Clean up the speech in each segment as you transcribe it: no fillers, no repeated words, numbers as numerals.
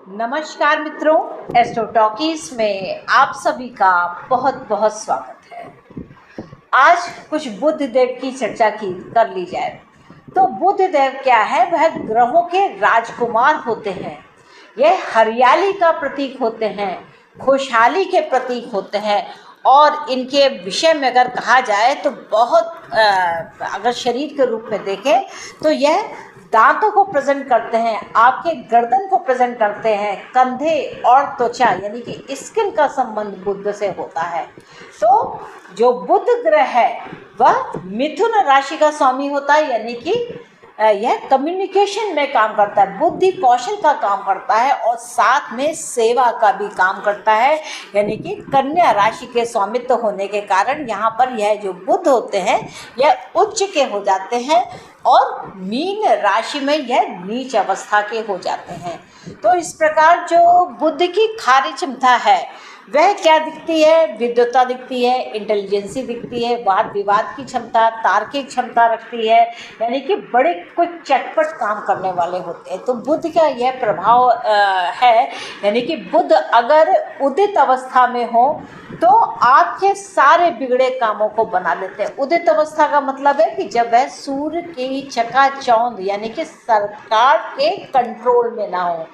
नमस्कार मित्रों, astro talkies में आप सभी का बहुत बहुत स्वागत है। आज कुछ बुध देव की चर्चा की कर ली जाए। तो बुध देव क्या है? वह ग्रहों के राजकुमार होते हैं। यह हरियाली का प्रतीक होते हैं, खुशहाली के प्रतीक होते हैं और इनके विषय में अगर कहा जाए तो बहुत अगर शरीर के रूप में देखें तो यह दांतों को प्रेजेंट करते हैं, आपके गर्दन को प्रेजेंट करते हैं, कंधे और त्वचा यानी कि स्किन का संबंध बुध से होता है। तो जो बुध ग्रह है वह मिथुन राशि का स्वामी होता है, यानी कि यह कम्युनिकेशन में काम करता है, बुद्धि कौशल का काम करता है और साथ में सेवा का भी काम करता है। यानी कि कन्या राशि के स्वामित्व होने के कारण यहाँ पर यह जो बुध होते हैं यह उच्च के हो जाते हैं और मीन राशि में यह नीच अवस्था के हो जाते हैं। तो इस प्रकार जो बुध की कार्य क्षमता है वह क्या दिखती है? विद्वता दिखती है, इंटेलिजेंसी दिखती है, वाद विवाद की क्षमता, तार्किक क्षमता रखती है, यानी कि बड़े कुछ चटपट काम करने वाले होते हैं। तो बुध का यह प्रभाव है, यानी कि बुध अगर उदित अवस्था में हो तो आपके सारे बिगड़े कामों को बना देते हैं। उदित अवस्था का मतलब है कि जब वह सूर्य की चकाचौंध यानी कि सरकार के कंट्रोल में ना हो।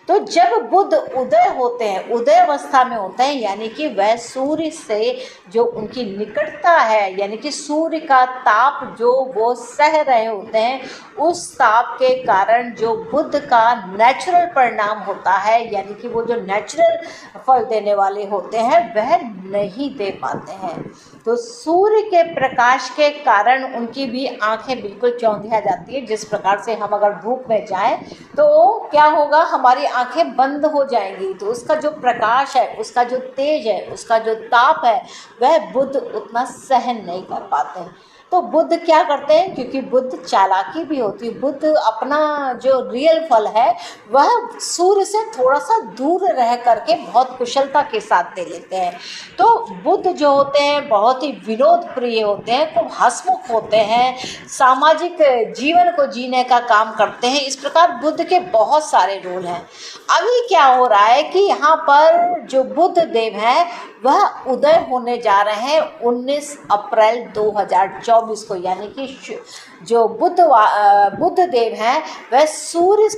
तो जब बुध उदय होते हैं, उदय अवस्था में होते हैं, यानी कि वह सूर्य से जो उनकी निकटता है, यानी कि सूर्य का ताप जो वो सह रहे होते हैं, उस ताप के कारण जो बुध का नेचुरल परिणाम होता है, यानी कि वो जो नेचुरल फल देने वाले होते हैं वह नहीं दे पाते हैं। तो सूर्य के प्रकाश के कारण उनकी भी आंखें बिल्कुल चौंधिया जाती है। जिस प्रकार से हम अगर धूप में जाएं तो क्या होगा, हमारी आंखें बंद हो जाएंगी। तो उसका जो प्रकाश है, उसका जो तेज है, उसका जो ताप है वह बुध उतना सहन नहीं कर पाते हैं। तो बुध क्या करते हैं? क्योंकि बुध चालाकी भी होती है, बुध अपना जो रियल फल है वह सूर्य से थोड़ा सा दूर रह करके बहुत कुशलता के साथ दे लेते हैं। तो बुध जो होते हैं बहुत ही विनोद प्रिय होते हैं, खूब हंसमुख होते हैं, सामाजिक जीवन को जीने का काम करते हैं। इस प्रकार बुध के बहुत सारे रोल हैं। अभी क्या हो रहा है कि यहाँ पर जो बुध देव हैं वह उदय होने जा रहे हैं 19 अप्रैल 2024 को, यानी कि जो बुध देव हैं वह सूर्य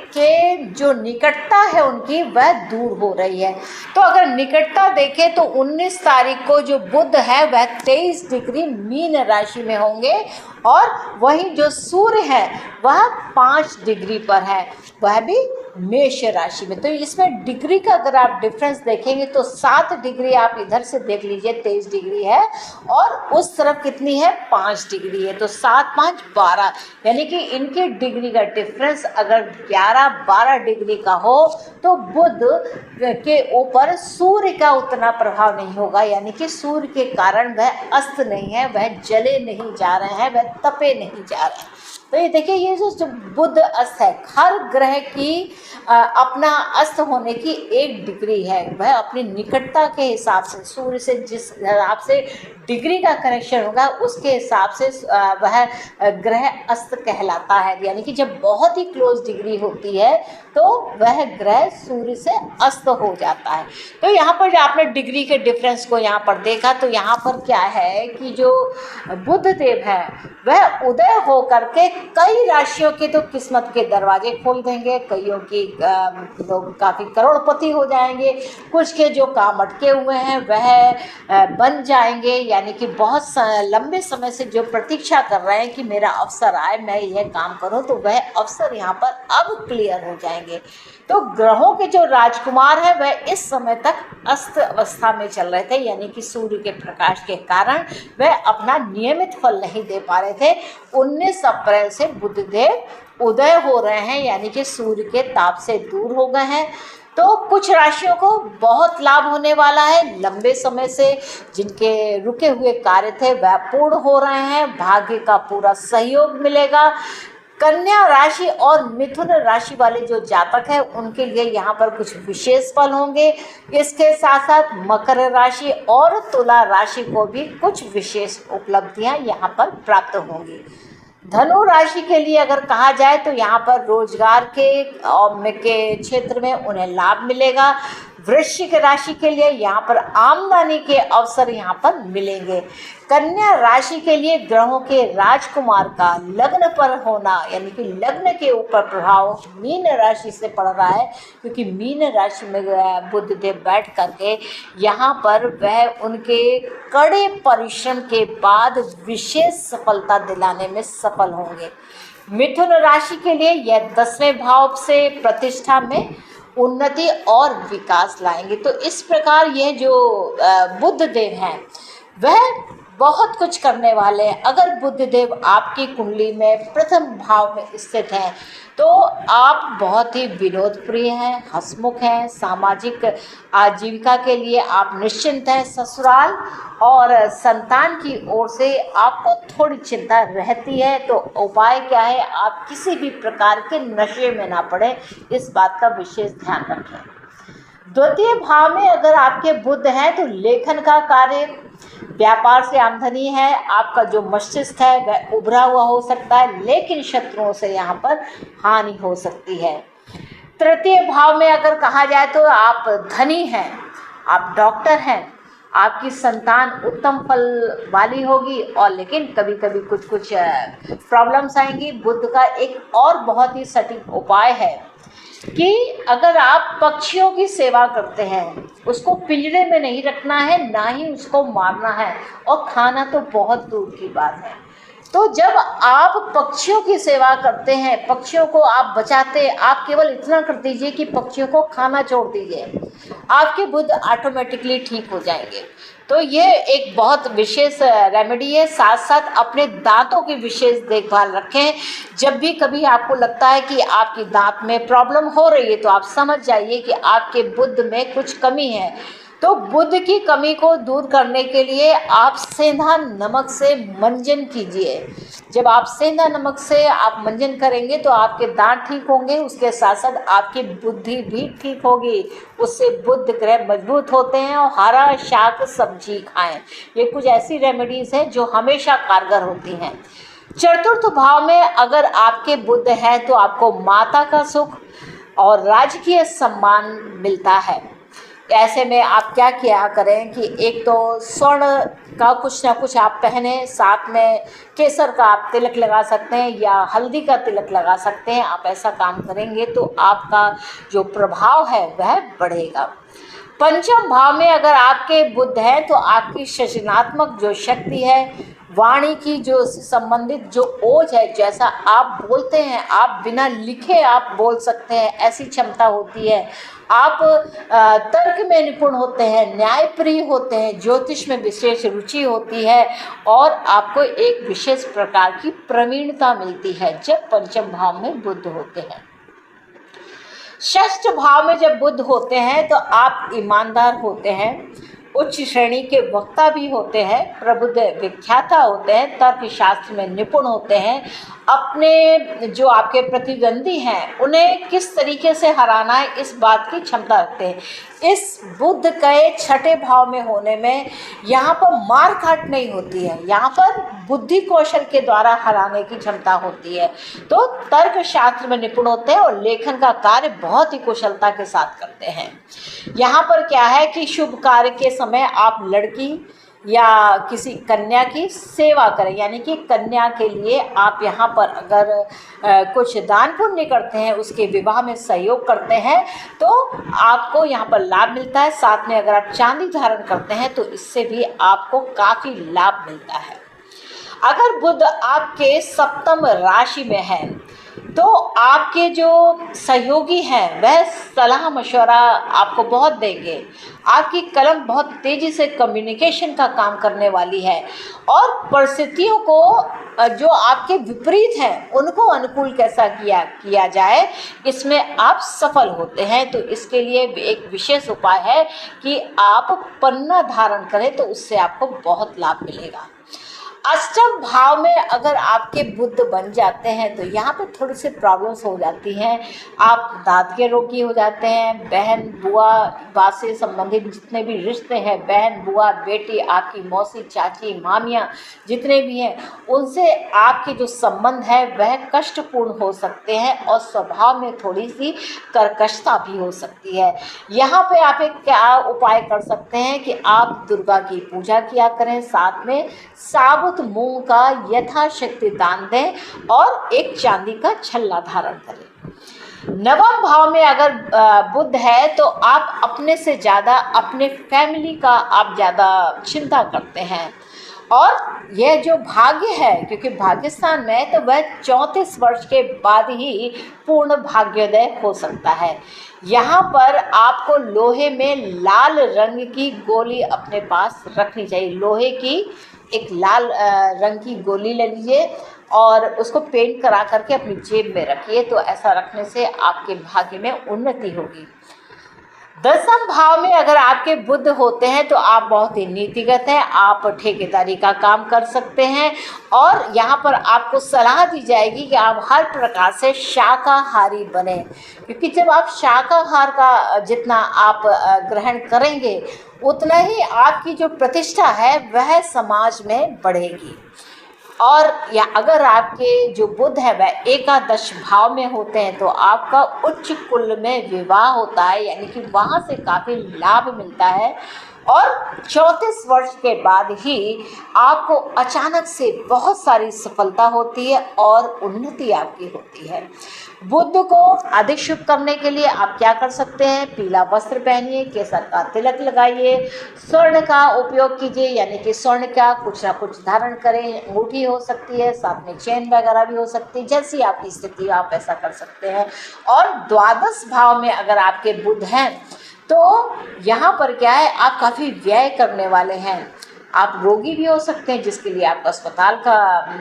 के जो निकटता है उनकी वह दूर हो रही है। तो अगर निकटता देखें तो 19 तारीख को जो बुध है वह 23 डिग्री मीन राशि में होंगे और वहीं जो सूर्य है वह 5 डिग्री पर है, वह भी मेष राशि में। तो इसमें डिग्री का अगर आप डिफरेंस देखेंगे तो 7 डिग्री आप इधर से देख लीजिए, 23 डिग्री है और उस तरफ कितनी है? 5 डिग्री है। तो 7 5 12, यानी कि इनके डिग्री का डिफरेंस अगर 11-12 डिग्री का हो तो बुध के ऊपर सूर्य का उतना प्रभाव नहीं होगा, यानी कि सूर्य के कारण वह अस्त नहीं है, वह जले नहीं जा रहे हैं, वह तपे नहीं जा रहे हैं। तो ये देखिए, ये जो बुध अस्त है, हर ग्रह की अपना अस्त होने की एक डिग्री है, वह अपनी निकटता के हिसाब से सूर्य से जिस हिसाब से डिग्री का कनेक्शन होगा उसके हिसाब से वह ग्रह अस्त कहलाता है। यानी कि जब बहुत ही क्लोज डिग्री होती है तो वह ग्रह सूर्य से अस्त हो जाता है। तो यहाँ पर जो आपने डिग्री के डिफरेंस को यहाँ पर देखा, तो यहाँ पर क्या है कि जो बुध देव है वह उदय हो करके कई राशियों की तो किस्मत के दरवाजे खोल देंगे, कईयों की लोग काफ़ी करोड़पति हो जाएंगे, कुछ के जो काम अटके हुए हैं वह बन जाएंगे, यानी कि बहुत लंबे समय से जो प्रतीक्षा कर रहे हैं कि मेरा अवसर आए, मैं यह काम करूं, तो वह अवसर यहाँ पर अब क्लियर हो जाएंगे। तो ग्रहों के जो राजकुमार हैं वह इस समय तक अस्त अवस्था में चल रहे थे, यानी कि सूर्य के प्रकाश के कारण वह अपना नियमित फल नहीं दे पा रहे थे। 19 अप्रैल से बुधदेव उदय हो रहे हैं, यानी कि सूर्य के ताप से दूर हो गए हैं। तो कुछ राशियों को बहुत लाभ होने वाला है, लंबे समय से जिनके रुके हुए कार्य थे वह पूर्ण हो रहे हैं, भाग्य का पूरा सहयोग मिलेगा। कन्या राशि और मिथुन राशि वाले जो जातक हैं उनके लिए यहाँ पर कुछ विशेष फल होंगे। इसके साथ साथ मकर राशि और तुला राशि को भी कुछ विशेष उपलब्धियाँ यहाँ पर प्राप्त होंगी। धनु राशि के लिए अगर कहा जाए तो यहाँ पर रोजगार के क्षेत्र में उन्हें लाभ मिलेगा। वृश्चिक राशि के लिए यहाँ पर आमदनी के अवसर यहाँ पर मिलेंगे। कन्या राशि के लिए ग्रहों के राजकुमार का लग्न पर होना, यानी कि लग्न के ऊपर प्रभाव मीन राशि से पड़ रहा है, क्योंकि मीन राशि में बुध देव बैठ करके यहाँ पर वह उनके कड़े परिश्रम के बाद विशेष सफलता दिलाने में सफल होंगे। मिथुन राशि के लिए यह 10वें भाव से प्रतिष्ठा में उन्नति और विकास लाएंगे। तो इस प्रकार यह जो बुध देव हैं वह बहुत कुछ करने वाले हैं। अगर बुध देव आपकी कुंडली में प्रथम भाव में स्थित हैं तो आप बहुत ही विनोद प्रिय हैं, हंसमुख हैं, सामाजिक आजीविका के लिए आप निश्चिंत हैं। ससुराल और संतान की ओर से आपको थोड़ी चिंता रहती है, तो उपाय क्या है, आप किसी भी प्रकार के नशे में ना पड़े, इस बात का विशेष ध्यान रखें। द्वितीय भाव में अगर आपके बुध हैं तो लेखन का कार्य, व्यापार से आमदनी है, आपका जो मस्तिष्क है वह उभरा हुआ हो सकता है, लेकिन शत्रुओं से यहाँ पर हानि हो सकती है। तृतीय भाव में अगर कहा जाए तो आप धनी हैं, आप डॉक्टर हैं, आपकी संतान उत्तम फल वाली होगी, और लेकिन कभी कभी कुछ प्रॉब्लम्स आएंगी। बुध का एक और बहुत ही सटीक उपाय है कि अगर आप पक्षियों की सेवा करते हैं, उसको पिंजरे में नहीं रखना है, ना ही उसको मारना है, और खाना तो बहुत दूर की बात है। तो जब आप पक्षियों की सेवा करते हैं, पक्षियों को आप बचाते, आप केवल इतना कर दीजिए कि पक्षियों को खाना छोड़ दीजिए, आपके बुध ऑटोमेटिकली ठीक हो जाएंगे। तो ये एक बहुत विशेष रेमेडी है। साथ साथ अपने दांतों की विशेष देखभाल रखें। जब भी कभी आपको लगता है कि आपकी दांत में प्रॉब्लम हो रही है तो आप समझ जाइए कि आपके बुध में कुछ कमी है। तो बुध की कमी को दूर करने के लिए आप सेंधा नमक से मंजन कीजिए। जब आप सेंधा नमक से आप मंजन करेंगे तो आपके दांत ठीक होंगे, उसके साथ साथ आपकी बुद्धि भी ठीक होगी। उससे बुध ग्रह मजबूत होते हैं। और हरा शाक सब्जी खाएं। ये कुछ ऐसी रेमेडीज हैं जो हमेशा कारगर होती हैं। चतुर्थ भाव में अगर आपके बुध है तो आपको माता का सुख और राजकीय सम्मान मिलता है। ऐसे में आप क्या किया करें कि एक तो स्वर्ण का कुछ ना कुछ आप पहने, साथ में केसर का आप तिलक लगा सकते हैं या हल्दी का तिलक लगा सकते हैं। आप ऐसा काम करेंगे तो आपका जो प्रभाव है वह बढ़ेगा। पंचम भाव में अगर आपके बुध है तो आपकी सृजनात्मक जो शक्ति है, वाणी की जो संबंधित जो ओज है, जैसा आप बोलते हैं, आप बिना लिखे आप बोल सकते हैं, ऐसी क्षमता होती है। आप तर्क में निपुण होते हैं, न्यायप्रिय होते हैं, ज्योतिष में विशेष रुचि होती है और आपको एक विशेष प्रकार की प्रवीणता मिलती है जब पंचम भाव में बुध होते हैं। षष्ठ भाव में जब बुध होते हैं तो आप ईमानदार होते हैं, उच्च श्रेणी के वक्ता भी होते हैं, प्रबुद्ध व्याख्याता होते हैं, तर्कशास्त्र में निपुण होते हैं। अपने जो आपके प्रतिद्वंदी हैं उन्हें किस तरीके से हराना है इस बात की क्षमता रखते हैं। इस बुध के छठे भाव में होने में यहाँ पर मार काट नहीं होती है, यहाँ पर बुद्धि कौशल के द्वारा हराने की क्षमता होती है। तो तर्कशास्त्र में निपुण होते हैं और लेखन का कार्य बहुत ही कुशलता के साथ करते हैं। यहाँ पर क्या है कि शुभ कार्य के समय आप लड़की या किसी कन्या की सेवा करें, यानी कि कन्या के लिए आप यहाँ पर अगर कुछ दान पुण्य करते हैं, उसके विवाह में सहयोग करते हैं तो आपको यहाँ पर लाभ मिलता है। साथ में अगर आप चांदी धारण करते हैं तो इससे भी आपको काफ़ी लाभ मिलता है। अगर बुध आपके सप्तम राशि में है तो आपके जो सहयोगी हैं वह सलाह मशवरा आपको बहुत देंगे। आपकी कलम बहुत तेज़ी से कम्युनिकेशन का काम करने वाली है और परिस्थितियों को जो आपके विपरीत हैं उनको अनुकूल कैसा किया जाए इसमें आप सफल होते हैं। तो इसके लिए एक विशेष उपाय है कि आप पन्ना धारण करें तो उससे आपको बहुत लाभ मिलेगा। अष्टम भाव में अगर आपके बुध बन जाते हैं तो यहाँ पे थोड़ी सी प्रॉब्लम्स हो जाती हैं। आप दांत के रोगी हो जाते हैं। बहन बुआ बात से संबंधित जितने भी रिश्ते हैं, बहन बुआ बेटी, आपकी मौसी चाची मामियाँ जितने भी हैं, उनसे आपके जो संबंध है वह कष्टपूर्ण हो सकते हैं और स्वभाव में थोड़ी सी कर्कशता भी हो सकती है। यहाँ पे आप एक क्या उपाय कर सकते हैं कि आप दुर्गा की पूजा किया करें, साथ में साबुत मूंग का यथाशक्ति दान दें और एक चांदी का छल्ला धारण करें। नवम भाव में अगर बुध है तो आप अपने से ज़्यादा अपने फैमिली का आप ज़्यादा चिंता करते हैं। और यह जो भाग्य है, क्योंकि भाग्यस्थान में है, तो वह 34 वर्ष के बाद ही पूर्ण भाग्योदय हो सकता है। यहाँ पर आपको लोहे में लाल रंग की गोली अपने पास रखनी चाहिए। लोहे की एक लाल रंग की गोली ले लीजिए और उसको पेंट करा करके अपनी जेब में रखिए, तो ऐसा रखने से आपके भाग्य में उन्नति होगी। दसम भाव में अगर आपके बुध होते हैं तो आप बहुत ही नीतिगत हैं। आप ठेकेदारी का काम कर सकते हैं और यहाँ पर आपको सलाह दी जाएगी कि आप हर प्रकार से शाकाहारी बने, क्योंकि जब आप शाकाहार का जितना आप ग्रहण करेंगे उतना ही आपकी जो प्रतिष्ठा है वह समाज में बढ़ेगी। और या अगर आपके जो बुध है वह एकादश भाव में होते हैं तो आपका उच्च कुल में विवाह होता है, यानी कि वहाँ से काफ़ी लाभ मिलता है। और 34 वर्ष के बाद ही आपको अचानक से बहुत सारी सफलता होती है और उन्नति आपकी होती है। बुध को अधिक शुभ करने के लिए आप क्या कर सकते हैं? पीला वस्त्र पहनिए, केसर का तिलक लगाइए, स्वर्ण का उपयोग कीजिए, यानी कि स्वर्ण का कुछ ना कुछ धारण करें। अंगूठी हो सकती है, साथ में चेन वगैरह भी हो सकती है, जैसी आपकी स्थिति आप ऐसा कर सकते हैं। और द्वादश भाव में अगर आपके बुध हैं तो यहाँ पर क्या है, आप काफ़ी व्यय करने वाले हैं। आप रोगी भी हो सकते हैं जिसके लिए आपको अस्पताल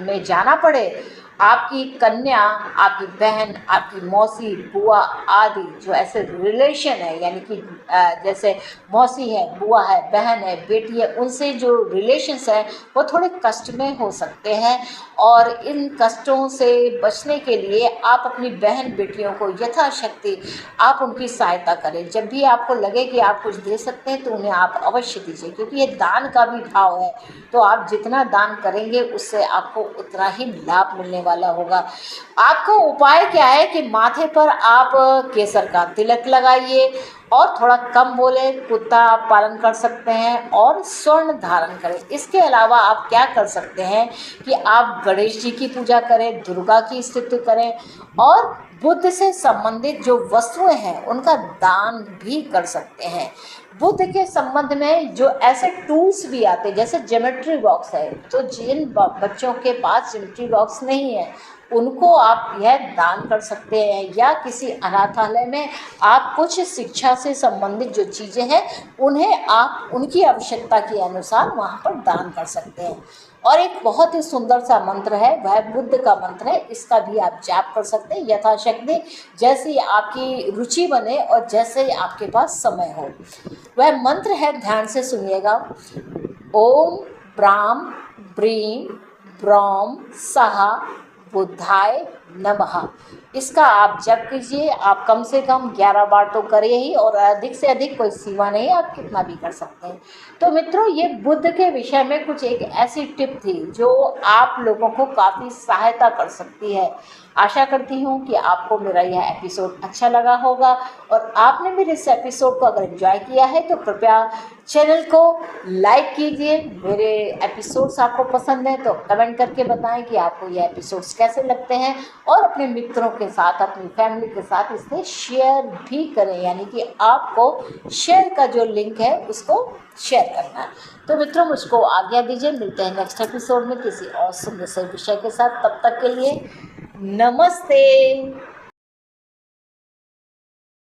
में जाना पड़े। आपकी कन्या, आपकी बहन, आपकी मौसी, बुआ आदि जो ऐसे रिलेशन है, यानी कि जैसे मौसी है, बुआ है, बहन है, बेटी है, उनसे जो रिलेशंस है वो थोड़े कष्ट में हो सकते हैं। और इन कष्टों से बचने के लिए आप अपनी बहन बेटियों को यथाशक्ति आप उनकी सहायता करें। जब भी आपको लगे कि आप कुछ दे सकते हैं तो उन्हें आप अवश्य दीजिए, क्योंकि ये दान का भी भाव है। तो आप जितना दान करेंगे उससे आपको उतना ही लाभ मिलने वाला होगा। आपको उपाय क्या है कि माथे पर आप केसर का तिलक लगाइए और थोड़ा कम बोले, कुत्ता आप पालन कर सकते हैं और स्वर्ण धारण करें। इसके अलावा आप क्या कर सकते हैं कि आप गणेश जी की पूजा करें, दुर्गा की स्तुति करें और बुध से संबंधित जो वस्तुएं हैं उनका दान भी कर सकते हैं। बुध के संबंध में जो ऐसे टूल्स भी आते हैं, जैसे ज्योमेट्री बॉक्स है, तो जिन बच्चों के पास ज्योमेट्री बॉक्स नहीं है उनको आप यह दान कर सकते हैं, या किसी अनाथालय में आप कुछ शिक्षा से संबंधित जो चीज़ें हैं उन्हें आप उनकी आवश्यकता के अनुसार वहाँ पर दान कर सकते हैं। और एक बहुत ही सुंदर सा मंत्र है, वह बुद्ध का मंत्र है, इसका भी आप जाप कर सकते हैं यथाशक्ति, जैसे आपकी रुचि बने और जैसे आपके पास समय हो। वह मंत्र है, ध्यान से सुनिएगा। ओम ब्राम ब्रीम ब्रौम सहा बुद्धाय नमः। इसका आप जप कीजिए। आप कम से कम 11 बार तो करिए ही, और अधिक से अधिक कोई सीमा नहीं, आप कितना भी कर सकते हैं। तो मित्रों, ये बुध के विषय में कुछ एक ऐसी टिप थी जो आप लोगों को काफ़ी सहायता कर सकती है। आशा करती हूँ कि आपको मेरा यह एपिसोड अच्छा लगा होगा, और आपने मेरे इस एपिसोड को अगर एंजॉय किया है तो कृपया चैनल को लाइक कीजिए। मेरे एपिसोड्स आपको पसंद हैं तो कमेंट करके बताएं कि आपको ये एपिसोड्स कैसे लगते हैं, और अपने मित्रों के साथ, अपनी फैमिली के साथ इसे शेयर भी करें, यानी कि आपको शेयर का जो लिंक है उसको शेयर करना है। तो मित्रों, मुझको आज्ञा दीजिए, मिलते हैं नेक्स्ट एपिसोड में किसी और सुंदर से विषय के साथ। तब तक के लिए नमस्ते।